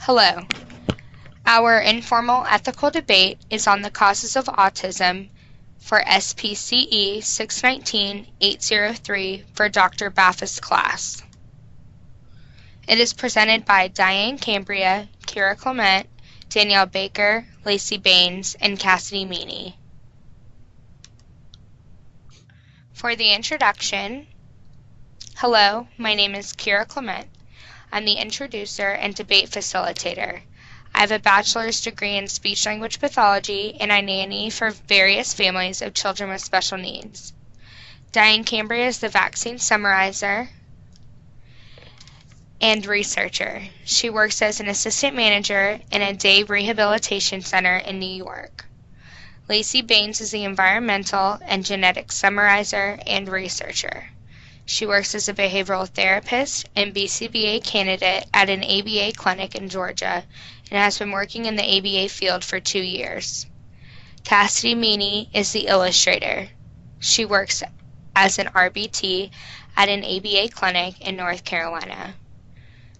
Hello. Our informal ethical debate is on the causes of autism for SPCE 619-803 for Dr. Baff's class. It is presented by Diane Cambria, Kira Clement, Danielle Baker, Lacey Baines, and Cassidy Meany. For the introduction, hello, my name is Kira Clement. I'm the introducer and debate facilitator. I have a bachelor's degree in speech-language pathology, and I nanny for various families of children with special needs. Diane Cambria is the vaccine summarizer and researcher. She works as an assistant manager in a day rehabilitation center in New York. Lacey Baines is the environmental and genetics summarizer and researcher. She works as a behavioral therapist and BCBA candidate at an ABA clinic in Georgia and has been working in the ABA field for 2 years. Cassidy Meany is the illustrator. She works as an RBT at an ABA clinic in North Carolina.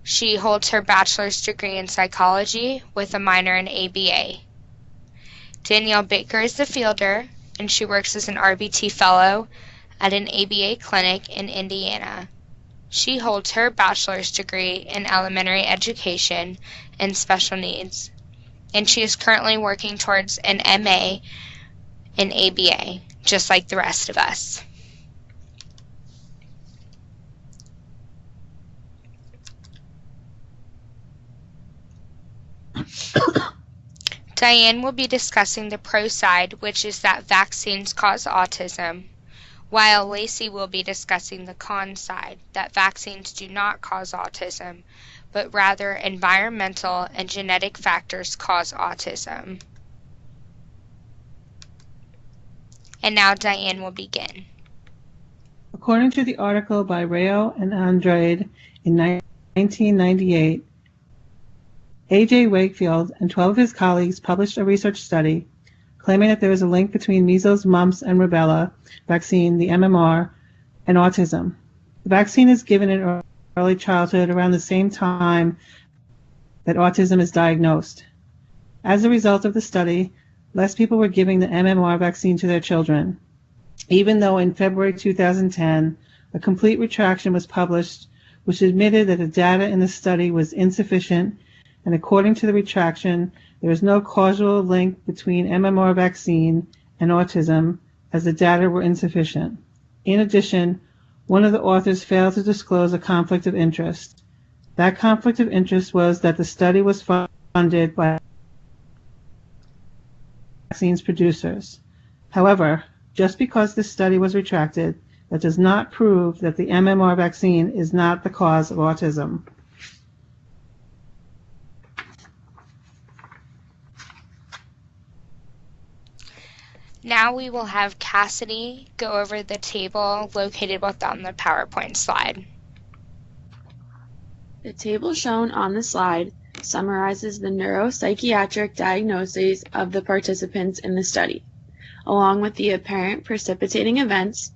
She holds her bachelor's degree in psychology with a minor in ABA. Danielle Baker is the fielder, and she works as an RBT fellow at an ABA clinic in Indiana. She holds her bachelor's degree in elementary education and special needs, and she is currently working towards an MA in ABA, just like the rest of us. Diane will be discussing the pro side, which is that vaccines cause autism, while Lacey will be discussing the con side, that vaccines do not cause autism, but rather environmental and genetic factors cause autism. And now Diane will begin. According to the article by Rayo and Andrade in 1998, A.J. Wakefield and 12 of his colleagues published a research study claiming that there is a link between measles, mumps, and rubella vaccine, the MMR, and autism. The vaccine is given in early childhood around the same time that autism is diagnosed. As a result of the study, less people were giving the MMR vaccine to their children, even though in February 2010, a complete retraction was published which admitted that the data in the study was insufficient, and according to the retraction, there is no causal link between MMR vaccine and autism, as the data were insufficient. In addition, one of the authors failed to disclose a conflict of interest. That conflict of interest was that the study was funded by vaccines producers. However, just because this study was retracted, that does not prove that the MMR vaccine is not the cause of autism. Now we will have Cassidy go over the table located on the PowerPoint slide. The table shown on the slide summarizes the neuropsychiatric diagnoses of the participants in the study, along with the apparent precipitating events,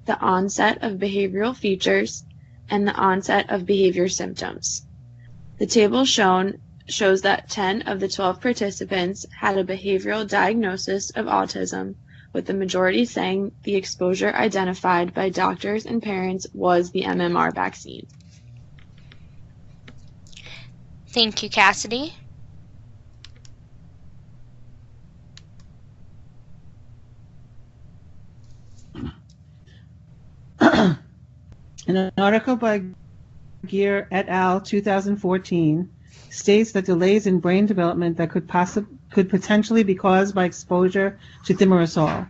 the onset of behavioral features, and the onset of behavior symptoms. The table shows that 10 of the 12 participants had a behavioral diagnosis of autism, with the majority saying the exposure identified by doctors and parents was the MMR vaccine. Thank you, Cassidy. In an article by Geer et al. 2014, states that delays in brain development that could potentially be caused by exposure to thimerosal.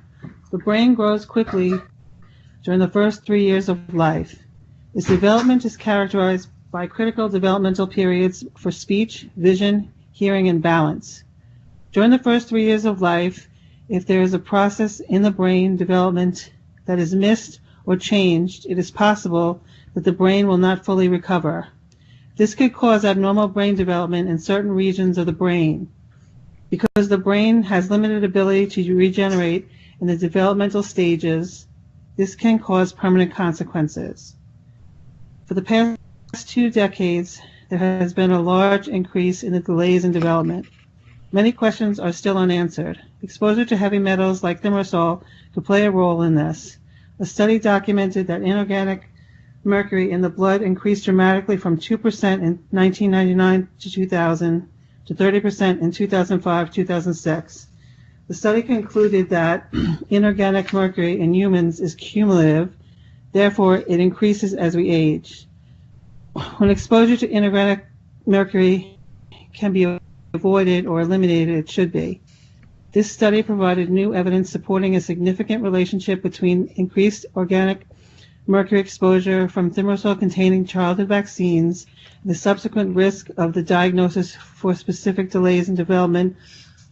The brain grows quickly during the first 3 years of life. Its development is characterized by critical developmental periods for speech, vision, hearing, and balance. During the first 3 years of life, if there is a process in the brain development that is missed or changed, it is possible that the brain will not fully recover. This could cause abnormal brain development in certain regions of the brain. Because the brain has limited ability to regenerate in the developmental stages, this can cause permanent consequences. For the past 2 decades, there has been a large increase in the delays in development. Many questions are still unanswered. Exposure to heavy metals like thimerosal could play a role in this. A study documented that inorganic mercury in the blood increased dramatically from 2% in 1999 to 2000 to 30% in 2005-2006. The study concluded that inorganic mercury in humans is cumulative, therefore it increases as we age. When exposure to inorganic mercury can be avoided or eliminated, it should be. This study provided new evidence supporting a significant relationship between increased organic mercury exposure from thimerosal-containing childhood vaccines and the subsequent risk of the diagnosis for specific delays in development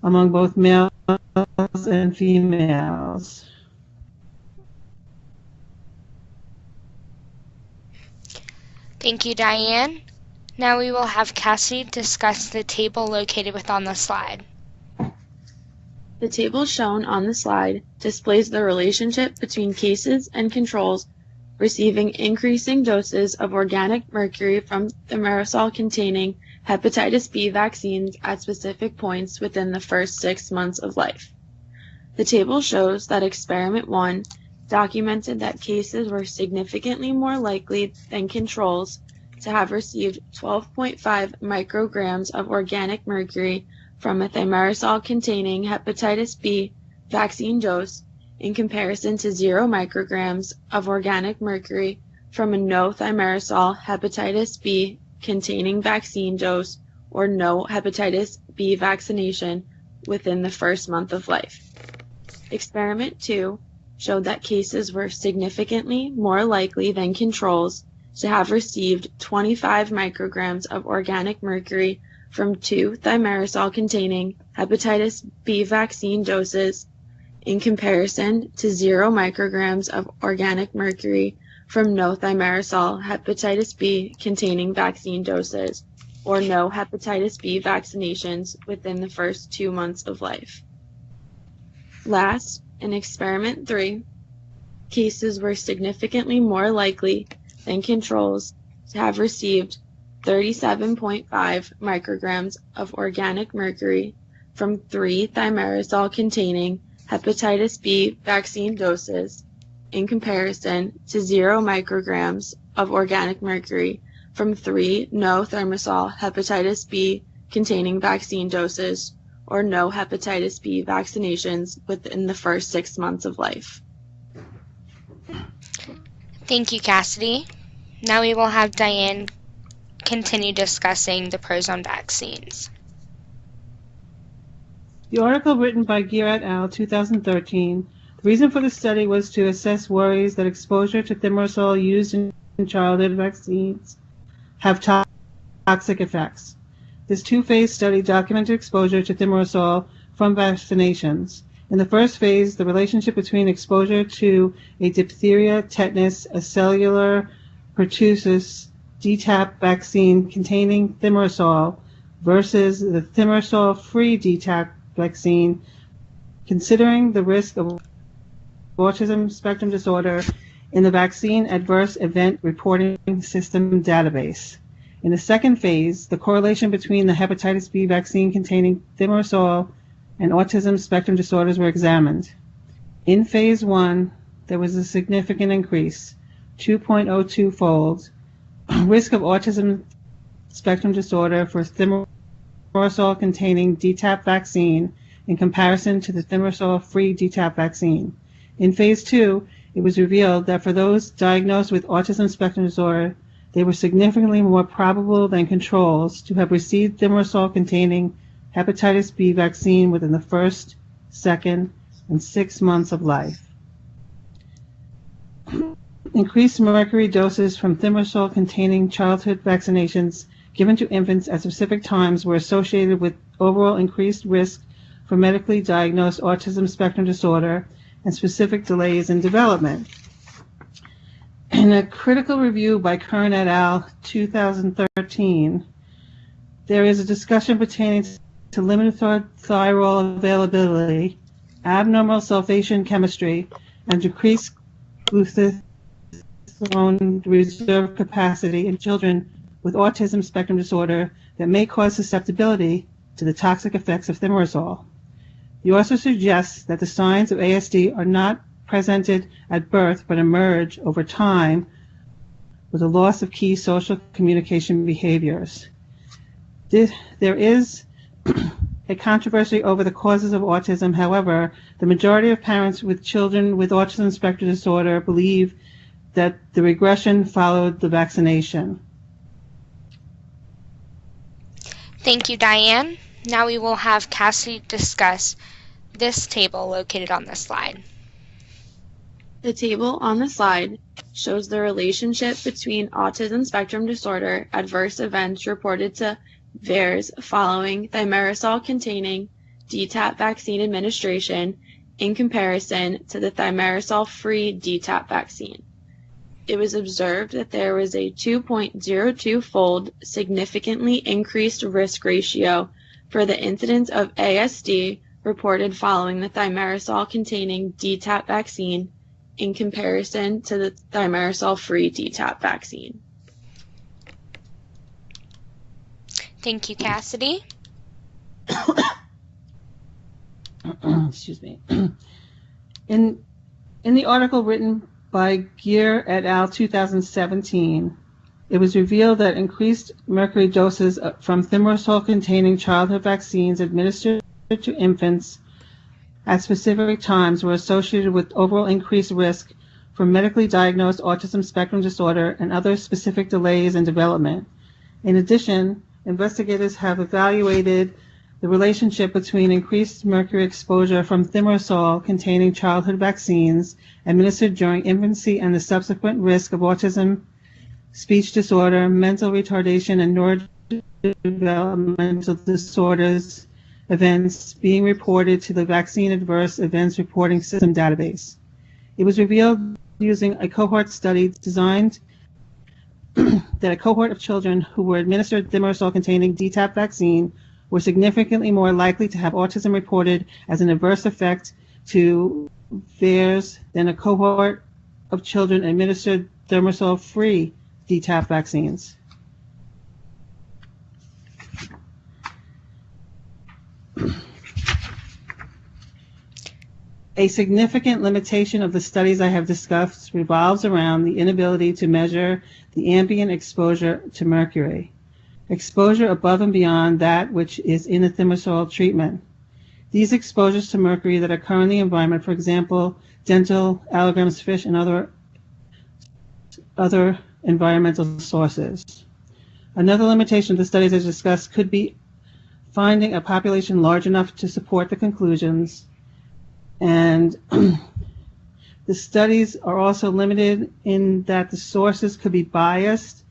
among both males and females. Thank you, Diane. Now we will have Cassie discuss the table located within the slide. The table shown on the slide displays the relationship between cases and controls receiving increasing doses of organic mercury from thimerosal-containing hepatitis B vaccines at specific points within the first 6 months of life. The table shows that Experiment 1 documented that cases were significantly more likely than controls to have received 12.5 micrograms of organic mercury from a thimerosal-containing hepatitis B vaccine dose in comparison to 0 micrograms of organic mercury from a no thimerosal hepatitis B containing vaccine dose or no hepatitis B vaccination within the first month of life. Experiment 2 showed that cases were significantly more likely than controls to have received 25 micrograms of organic mercury from 2 thimerosal-containing hepatitis B vaccine doses in comparison to 0 micrograms of organic mercury from no thimerosal hepatitis B containing vaccine doses or no hepatitis B vaccinations within the first 2 months of life. Last, in Experiment 3, cases were significantly more likely than controls to have received 37.5 micrograms of organic mercury from 3 thimerosal-containing hepatitis B vaccine doses in comparison to 0 micrograms of organic mercury from 3 no thimerosal hepatitis B containing vaccine doses or no hepatitis B vaccinations within the first 6 months of life. Thank you, Cassidy. Now we will have Diane continue discussing the pros on vaccines. The article written by Geer et al. 2013, the reason for the study was to assess worries that exposure to thimerosal used in childhood vaccines have toxic effects. This two-phase study documented exposure to thimerosal from vaccinations. In the first phase, the relationship between exposure to a diphtheria, tetanus, a cellular pertussis, DTaP vaccine containing thimerosal versus the thimerosal-free DTaP vaccine, considering the risk of autism spectrum disorder in the Vaccine Adverse Event Reporting System database. In the second phase, the correlation between the hepatitis B vaccine containing thimerosal and autism spectrum disorders were examined. In phase 1, there was a significant increase, 2.02-fold, risk of autism spectrum disorder for thimerosal containing DTaP vaccine in comparison to the thimerosal-free DTaP vaccine. In phase 2, it was revealed that for those diagnosed with autism spectrum disorder, they were significantly more probable than controls to have received thimerosal containing hepatitis B vaccine within the first, second, and 6 months of life. Increased mercury doses from thimerosal containing childhood vaccinations given to infants at specific times were associated with overall increased risk for medically diagnosed autism spectrum disorder and specific delays in development. In a critical review by Kern et al. 2013, there is a discussion pertaining to limited thiol availability, abnormal sulfation chemistry, and decreased glutathione reserve capacity in children with autism spectrum disorder that may cause susceptibility to the toxic effects of thimerosal. The author suggests that the signs of ASD are not presented at birth but emerge over time with a loss of key social communication behaviors. There is a controversy over the causes of autism. However, the majority of parents with children with autism spectrum disorder believe that the regression followed the vaccination. Thank you, Diane. Now we will have Cassie discuss this table located on the slide. The table on the slide shows the relationship between autism spectrum disorder adverse events reported to VAERS following thimerosal-containing DTaP vaccine administration in comparison to the thimerosal-free DTaP vaccine. It was observed that there was a 2.02-fold significantly increased risk ratio for the incidence of ASD reported following the thimerosal-containing DTaP vaccine in comparison to the thimerosal-free DTaP vaccine. Thank you, Cassidy. Excuse me. In the article written by Gear et al. 2017, it was revealed that increased mercury doses from thimerosal-containing childhood vaccines administered to infants at specific times were associated with overall increased risk for medically diagnosed autism spectrum disorder and other specific delays in development. In addition, investigators have evaluated the relationship between increased mercury exposure from thimerosal-containing childhood vaccines administered during infancy and the subsequent risk of autism, speech disorder, mental retardation, and neurodevelopmental disorders events being reported to the Vaccine Adverse Events Reporting System database. It was revealed using a cohort study designed that a cohort of children who were administered thimerosal-containing DTaP vaccine were significantly more likely to have autism reported as an adverse effect to VAERS than a cohort of children administered thimerosal-free DTaP vaccines. A significant limitation of the studies I have discussed revolves around the inability to measure the ambient exposure to mercury, exposure above and beyond that which is in a thimerosal treatment. These exposures to mercury that occur in the environment, for example, dental, allergens, fish, and other environmental sources. Another limitation of the studies I discussed could be finding a population large enough to support the conclusions. And the studies are also limited in that the sources could be biased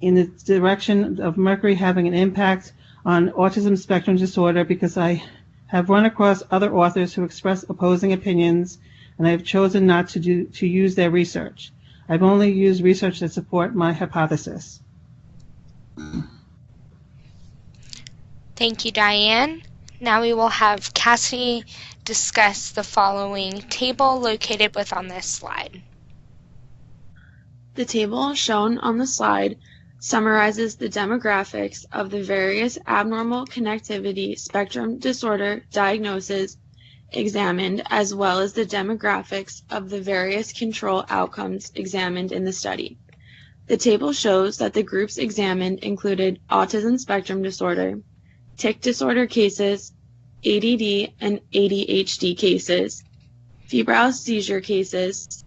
in the direction of mercury having an impact on autism spectrum disorder, because I have run across other authors who express opposing opinions, and I have chosen not to use their research. I've only used research that support my hypothesis. Thank you, Diane. Now we will have Cassie discuss the following table located on this slide. The table shown on the slide summarizes the demographics of the various abnormal connectivity spectrum disorder diagnoses examined, as well as the demographics of the various control outcomes examined in the study. The table shows that the groups examined included autism spectrum disorder, tic disorder cases, ADD and ADHD cases, febrile seizure cases,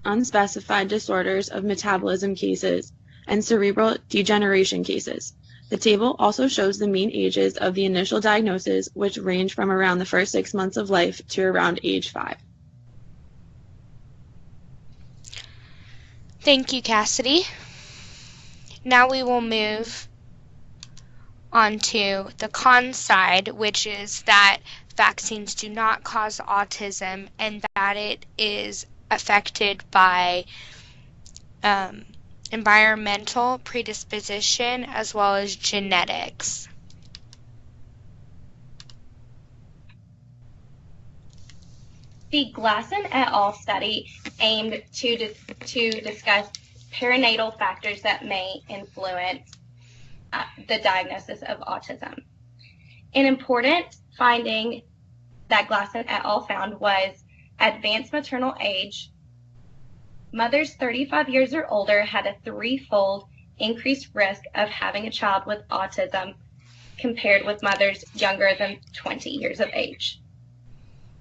unspecified disorders of metabolism cases, and cerebral degeneration cases. The table also shows the mean ages of the initial diagnoses, which range from around the first 6 months of life to around age 5. Thank you, Cassidy. Now we will move onto the con side, which is that vaccines do not cause autism and that it is affected by environmental predisposition as well as genetics. The Glasson et al. Study aimed to discuss perinatal factors that may influence the diagnosis of autism. An important finding that Glasson et al. Found was advanced maternal age. Mothers 35 years or older had a threefold increased risk of having a child with autism compared with mothers younger than 20 years of age.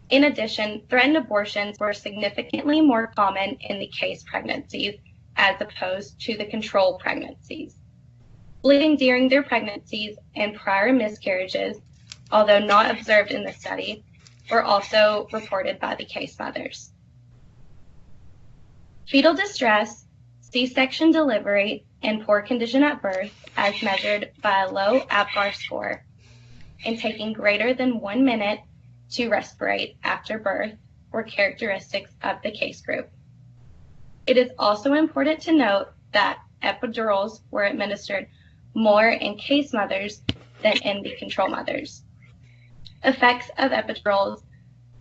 In addition, threatened abortions were significantly more common in the case pregnancies as opposed to the control pregnancies. Bleeding during their pregnancies and prior miscarriages, although not observed in the study, were also reported by the case mothers. Fetal distress, C-section delivery, and poor condition at birth, as measured by a low APGAR score, and taking greater than 1 minute to respirate after birth, were characteristics of the case group. It is also important to note that epidurals were administered more in case mothers than in the control mothers. Effects of epidurals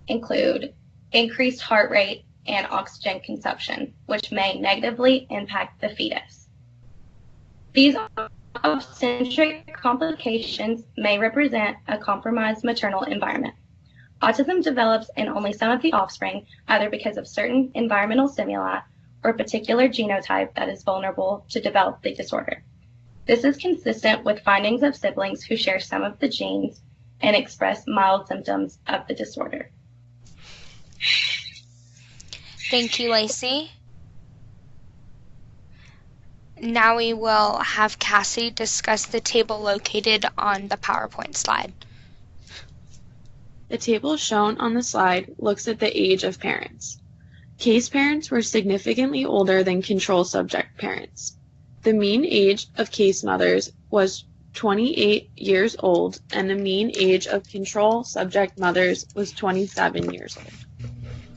include increased heart rate and oxygen consumption, which may negatively impact the fetus. These obstetric complications may represent a compromised maternal environment. Autism develops in only some of the offspring, either because of certain environmental stimuli or a particular genotype that is vulnerable to develop the disorder. This is consistent with findings of siblings who share some of the genes and express mild symptoms of the disorder. Thank you, Lacey. Now we will have Cassie discuss the table located on the PowerPoint slide. The table shown on the slide looks at the age of parents. Case parents were significantly older than control subject parents. The mean age of case mothers was 28 years old, and the mean age of control subject mothers was 27 years old.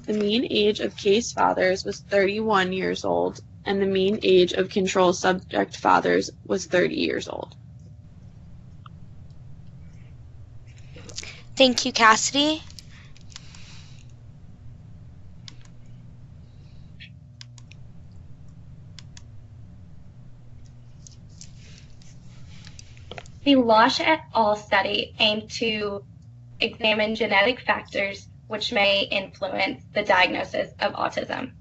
The mean age of case fathers was 31 years old, and the mean age of control subject fathers was 30 years old. Thank you, Cassidy. The Losh et al. Study aimed to examine genetic factors which may influence the diagnosis of autism.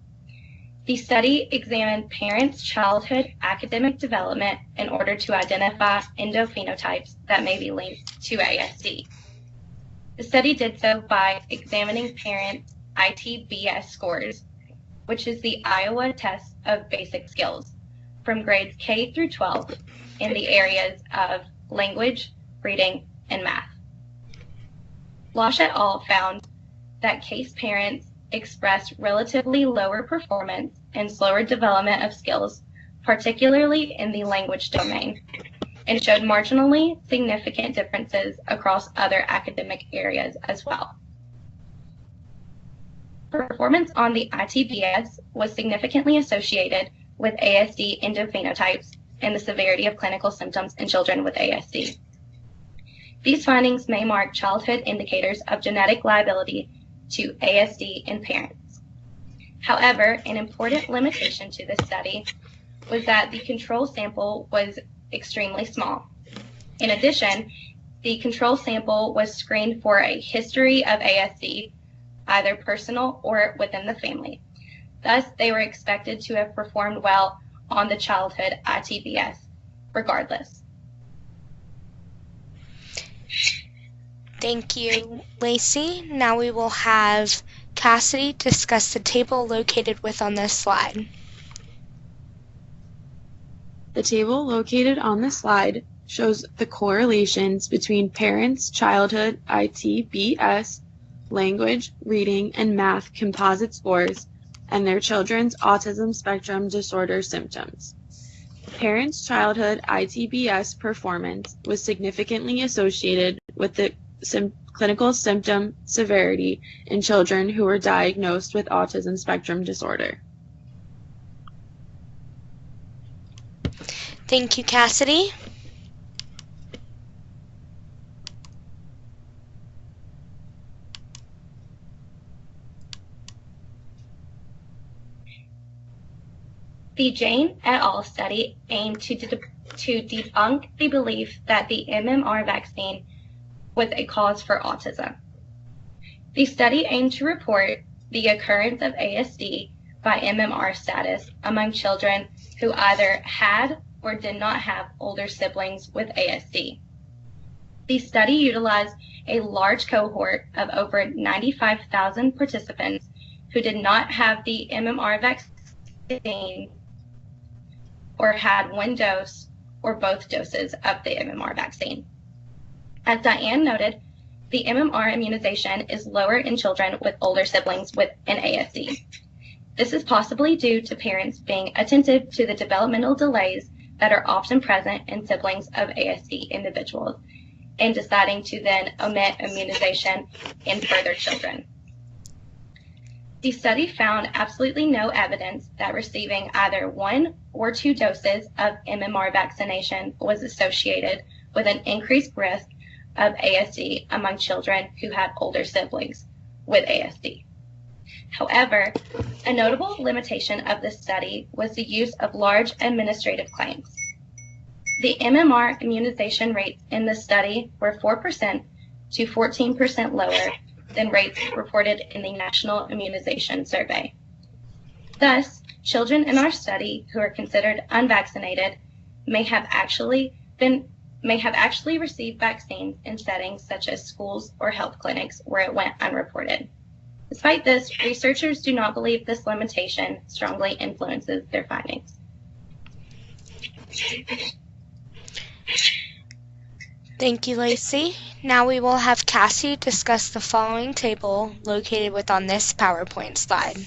The study examined parents' childhood academic development in order to identify endophenotypes that may be linked to ASD. The study did so by examining parents' ITBS scores, which is the Iowa Test of Basic Skills, from grades K through 12 in the areas of language, reading, and math. Losh et al. Found that case parents expressed relatively lower performance and slower development of skills, particularly in the language domain, and showed marginally significant differences across other academic areas as well. Performance on the ITBS was significantly associated with ASD endophenotypes and the severity of clinical symptoms in children with ASD. These findings may mark childhood indicators of genetic liability to ASD in parents. However, an important limitation to this study was that the control sample was extremely small. In addition, the control sample was screened for a history of ASD, either personal or within the family. Thus, they were expected to have performed well on the childhood ITBS, regardless. Thank you, Lacey. Now we will have Cassidy discuss the table located on this slide. The table located on the slide shows the correlations between parents' childhood ITBS, language, reading, and math composite scores, and their children's autism spectrum disorder symptoms. Parents' childhood ITBS performance was significantly associated with the clinical symptom severity in children who were diagnosed with autism spectrum disorder. Thank you, Cassidy. The Jane et al. Study aimed to debunk the belief that the MMR vaccine was a cause for autism. The study aimed to report the occurrence of ASD by MMR status among children who either had or did not have older siblings with ASD. The study utilized a large cohort of over 95,000 participants who did not have the MMR vaccine or had one dose or both doses of the MMR vaccine. As Diane noted, the MMR immunization is lower in children with older siblings with an ASD. This is possibly due to parents being attentive to the developmental delays that are often present in siblings of ASD individuals and deciding to then omit immunization in further children. The study found absolutely no evidence that receiving either 1 or 2 doses of MMR vaccination was associated with an increased risk of ASD among children who had older siblings with ASD. However, a notable limitation of this study was the use of large administrative claims. The MMR immunization rates in the study were 4% to 14% lower than rates reported in the National Immunization Survey. Thus, children in our study who are considered unvaccinated may have actually received vaccines in settings such as schools or health clinics where it went unreported. Despite this, researchers do not believe this limitation strongly influences their findings. Thank you, Lacey. Now we will have Cassie discuss the following table located within this PowerPoint slide.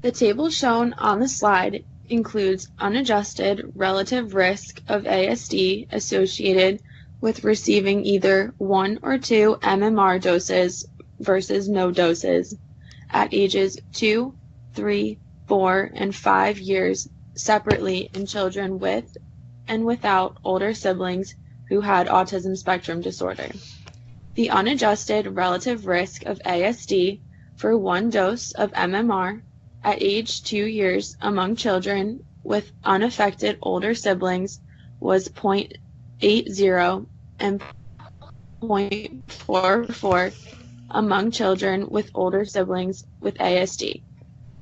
The table shown on the slide includes unadjusted relative risk of ASD associated with receiving either 1 or 2 MMR doses versus no doses at ages 2, 3, 4, and 5 years separately in children with and without older siblings who had autism spectrum disorder. The unadjusted relative risk of ASD for 1 dose of MMR at age 2 years among children with unaffected older siblings was 0.80 and 0.44 among children with older siblings with ASD.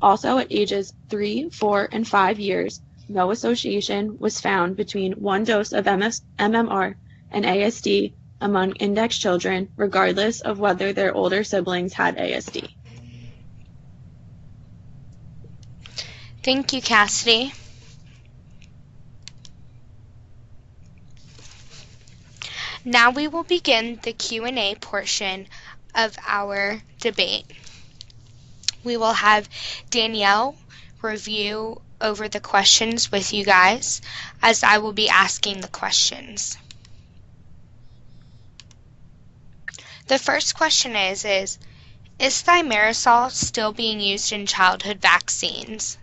Also at ages 3, 4, and 5 years, no association was found between 1 dose of MMR and ASD among index children, regardless of whether their older siblings had ASD. Thank you, Cassidy. Now we will begin the Q&A portion of our debate. We will have Danielle review over the questions with you guys, as I will be asking the questions. The first question is thimerosal still being used in childhood vaccines?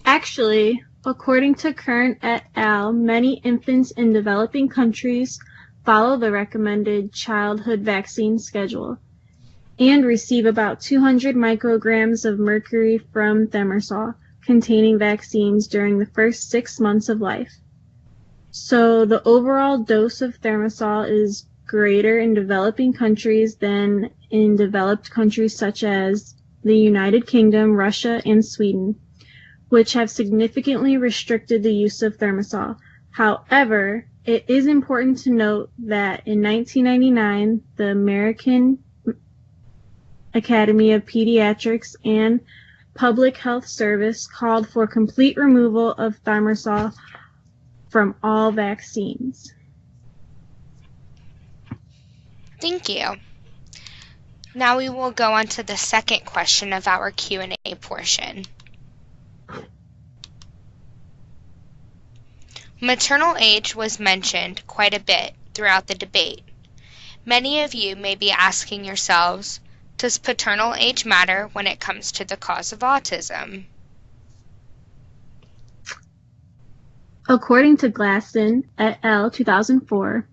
Actually, according to Kern et al., many infants in developing countries follow the recommended childhood vaccine schedule and receive about 200 micrograms of mercury from thimerosal containing vaccines during the first 6 months of life. So the overall dose of thimerosal is greater in developing countries than in developed countries such as the United Kingdom, Russia, and Sweden, which have significantly restricted the use of thimerosal. However, it is important to note that in 1999, the American Academy of Pediatrics and Public Health Service called for complete removal of thimerosal from all vaccines. Thank you. Now we will go on to the second question of our Q&A portion. Maternal age was mentioned quite a bit throughout the debate. Many of you may be asking yourselves, does paternal age matter when it comes to the cause of autism? According to Glaston et al. 2004,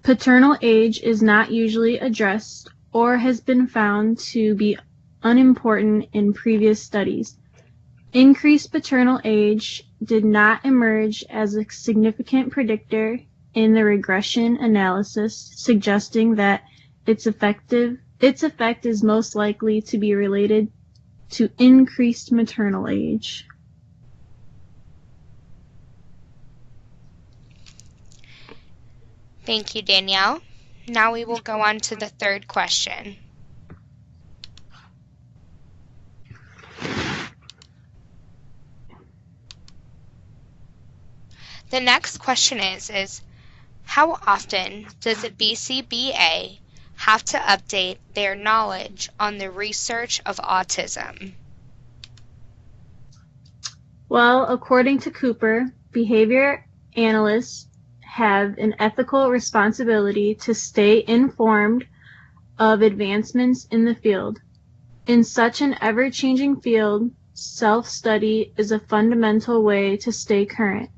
paternal age is not usually addressed or has been found to be unimportant in previous studies. Increased paternal age did not emerge as a significant predictor in the regression analysis, suggesting that its effect is most likely to be related to increased maternal age. Thank you, Danielle. Now we will go on to the third question. The next question is how often does a BCBA have to update their knowledge on the research of autism? Well, according to Cooper, behavior analysts have an ethical responsibility to stay informed of advancements in the field. In such an ever-changing field, self-study is a fundamental way to stay current.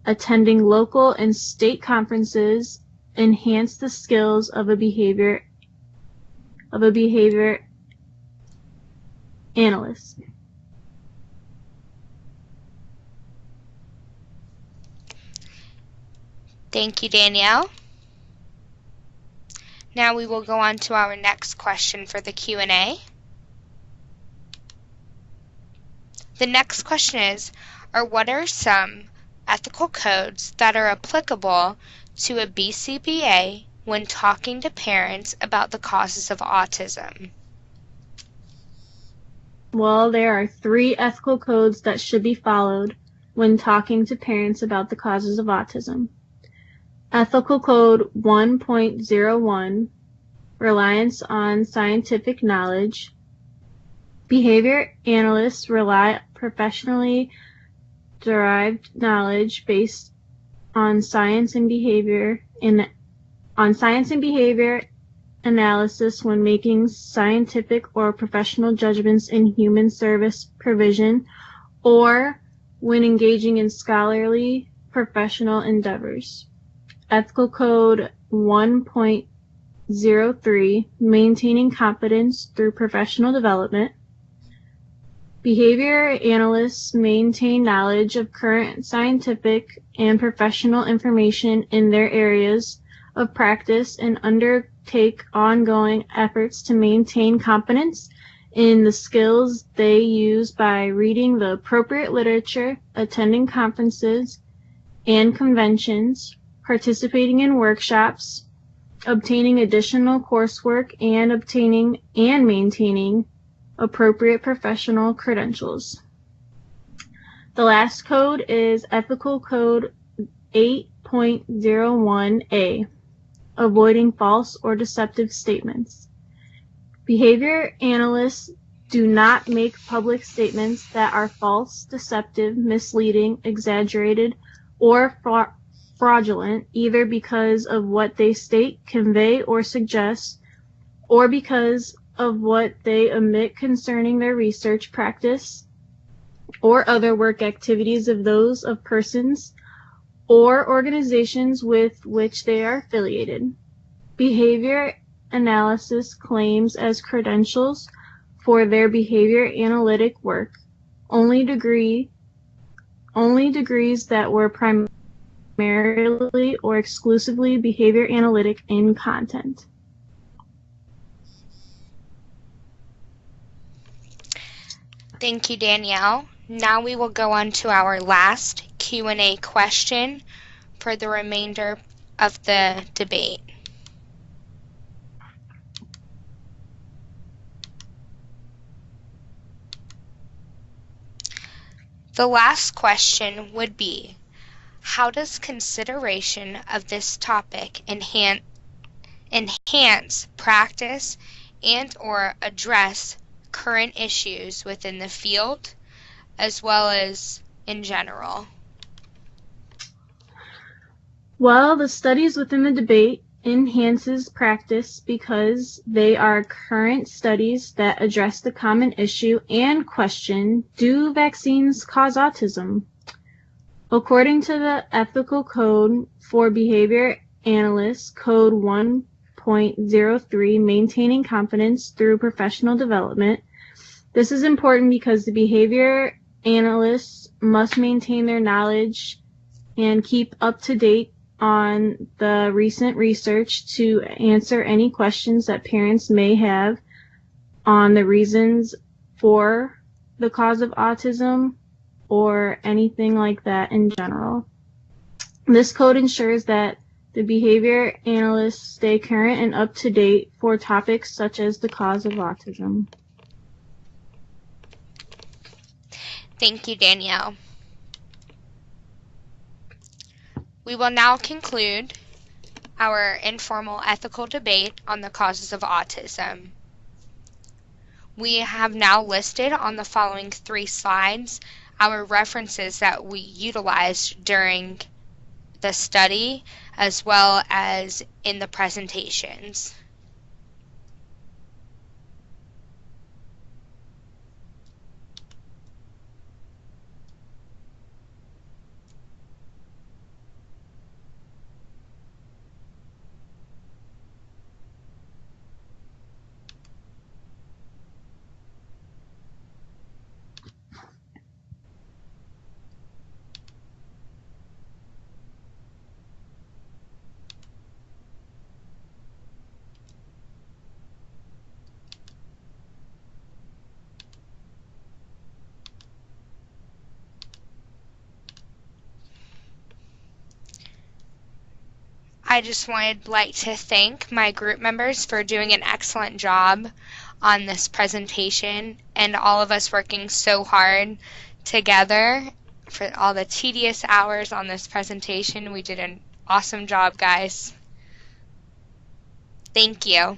Attending local and state conferences enhance the skills of a behavior analyst. Thank you, Danielle. Now we will go on to our next question for the Q&A. The next question is, what are some ethical codes that are applicable to a BCBA when talking to parents about the causes of autism? Well, there are 3 ethical codes that should be followed when talking to parents about the causes of autism. Ethical Code 1.01, reliance on scientific knowledge. Behavior analysts rely professionally derived knowledge based on science and behavior analysis when making scientific or professional judgments in human service provision or when engaging in scholarly professional endeavors. Ethical Code 1.03, maintaining competence through professional development. Behavior analysts maintain knowledge of current scientific and professional information in their areas of practice and undertake ongoing efforts to maintain competence in the skills they use by reading the appropriate literature, attending conferences and conventions, participating in workshops, obtaining additional coursework, and obtaining and maintaining appropriate professional credentials. The last code is Ethical Code 8.01a, avoiding false or deceptive statements. Behavior analysts do not make public statements that are false, deceptive, misleading, exaggerated, or fraudulent, either because of what they state, convey, or suggest, or because of what they omit concerning their research practice or other work activities of those of persons or organizations with which they are affiliated. Behavior analysis claims as credentials for their behavior analytic work only degrees that were primarily or exclusively behavior analytic in content. Thank you, Danielle. Now we will go on to our last Q&A question for the remainder of the debate. The last question would be, how does consideration of this topic enhance practice and or address current issues within the field as well as in general? Well, the studies within the debate enhances practice because they are current studies that address the common issue and question, do vaccines cause autism? According to the Ethical Code for Behavior Analysts, Code 1.01, 8.03, Maintaining Confidence Through Professional Development. This is important because the behavior analysts must maintain their knowledge and keep up to date on the recent research to answer any questions that parents may have on the reasons for the cause of autism or anything like that in general. This code ensures that the behavior analysts stay current and up to date for topics such as the cause of autism. Thank you, Danielle. We will now conclude our informal ethical debate on the causes of autism. We have now listed on the following 3 slides our references that we utilized during the study as well as in the presentations. I just would like to thank my group members for doing an excellent job on this presentation and all of us working so hard together for all the tedious hours on this presentation. We did an awesome job, guys. Thank you.